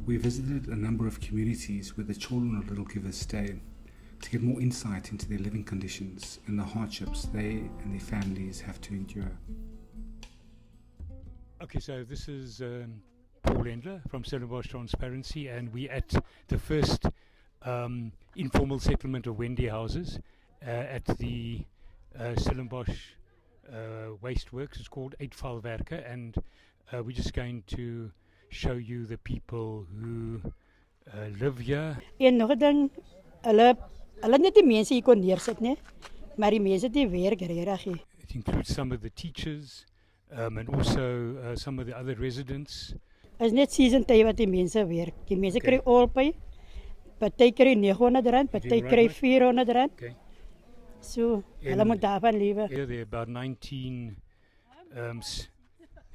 We visited a number of communities where the children of Little Givers stay to get more insight into their living conditions and the hardships they and their families have to endure. Okay, so this is Paul Endler from Stellenbosch Transparency, and we're at the first informal settlement of Wendy houses at the Stellenbosch waste works. It's called Uitvalwerke, and we're just going to show you the people who live here. En nog 'n ding, hulle net die mense hier kon neersit, né? Maar die mense het nie werk regtig nie. It includes some of the teachers and also some of the other residents. Is net season tyd wat die mense werk. Die mense Okay. kry alpay. Party kry R900, party kry R400. Okay. So, hulle moet daarvan lewe. Here there are about 19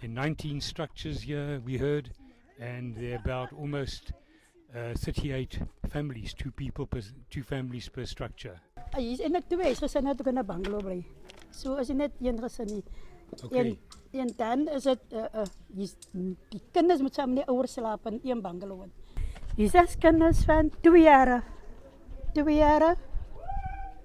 19 structures here, we heard, and there are about almost 38 families, two families per structure. Hier is net twee gesin wat in 'n bungalow bly. So is dit net een gesin nie. Okay. En dan is dit die kinders moet saam met die ouers slaap in een bungalow. Hier is kinders van 2 jaar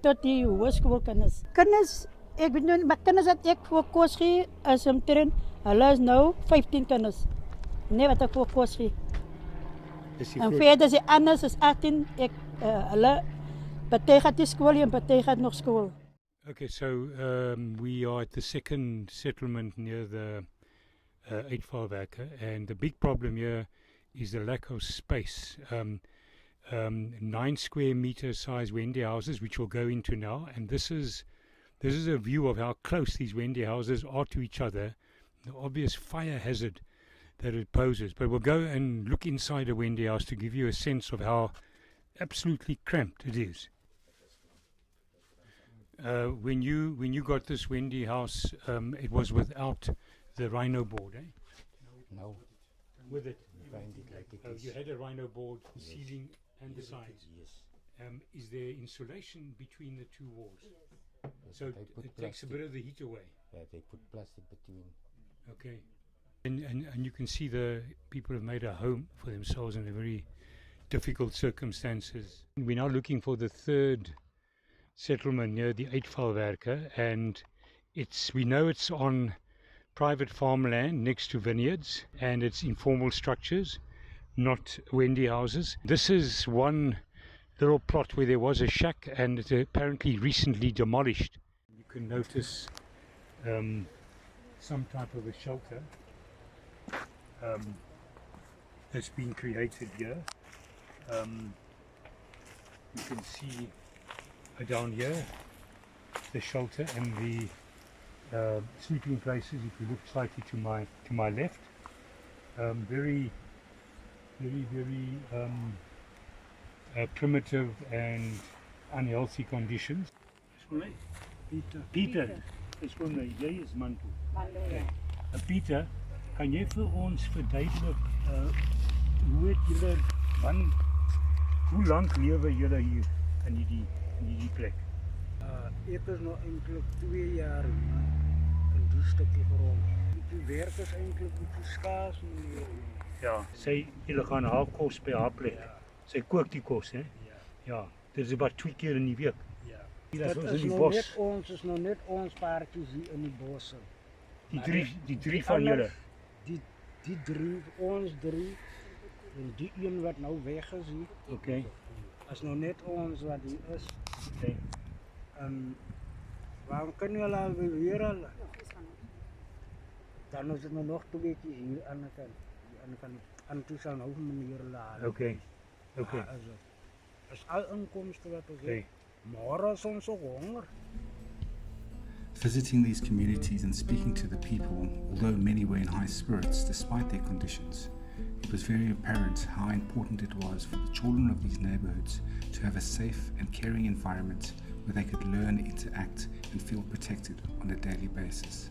tot die hoërskoolkinders. Kinders, ek weet nou, maar kinders wat ek voor kos gee is omtrent, hulle is nou 15 kinders. Nee, wat ek voor kos gee. En verder is die anders is 18, hulle party gaat die skool en party gaat nog skool. Okay, so we are at the second settlement near the Uitvalwerke, and the big problem here is the lack of space. 9 square meter size Wendy houses, which we'll go into now, and this is a view of how close these Wendy houses are to each other, the obvious fire hazard that it poses. But we'll go and look inside a Wendy house to give you a sense of how absolutely cramped it is. When you got this Wendy house, it was without the rhino board, eh? No, With it. find it like it is. You had a rhino board, the ceiling and the sides. Yes. Is there insulation between the two walls? So They put it takes a plastic. bit of the heat away. Yeah, they put plastic between. Okay. And you can see the people have made a home for themselves in a very difficult circumstances. We're now looking for the third settlement near the Uitvalwerke, and we know it's on private farmland next to vineyards, and it's informal structures, not Wendy houses. This is one little plot where there was a shack, and it's apparently recently demolished. You can notice some type of a shelter that's been created here. You can see down here the shelter and the sleeping places. If you look slightly to my left, very primitive and unhealthy conditions. Pieter, jy is man toe. Pieter, kan jy vir ons verduidelik hoe het julle hoe lank lewe julle hier in hierdie plek? Ek is nou eintlik 2 jaar in die stukkie grond. Die werk is eintlik nie skaars nie. Ja, julle gaan haar kos by haar plek. Sy kook die kos, hè? Ja, dit is about 2 keer in die week. Ja. Hier is Dit ons in is die nou bos. net ons is nou net ons paartjies hier in die bosse. Die drie van julle. Die drie, ons drie en die een wat nou weg is hier. Okay. Is nou net ons wat hier is. Okay. Waarom kan jy al weer al? Dan is het nou nog 2 weekjes hier aan de kant. Hier aan de kant. En toe sal nou meneer laat. Okay. Okay. Is al inkomsten wat ons Okay. het. Môre is ons ook honger. Visiting these communities and speaking to the people, although many were in high spirits despite their conditions, it was very apparent how important it was for the children of these neighborhoods to have a safe and caring environment where they could learn, interact, and feel protected on a daily basis.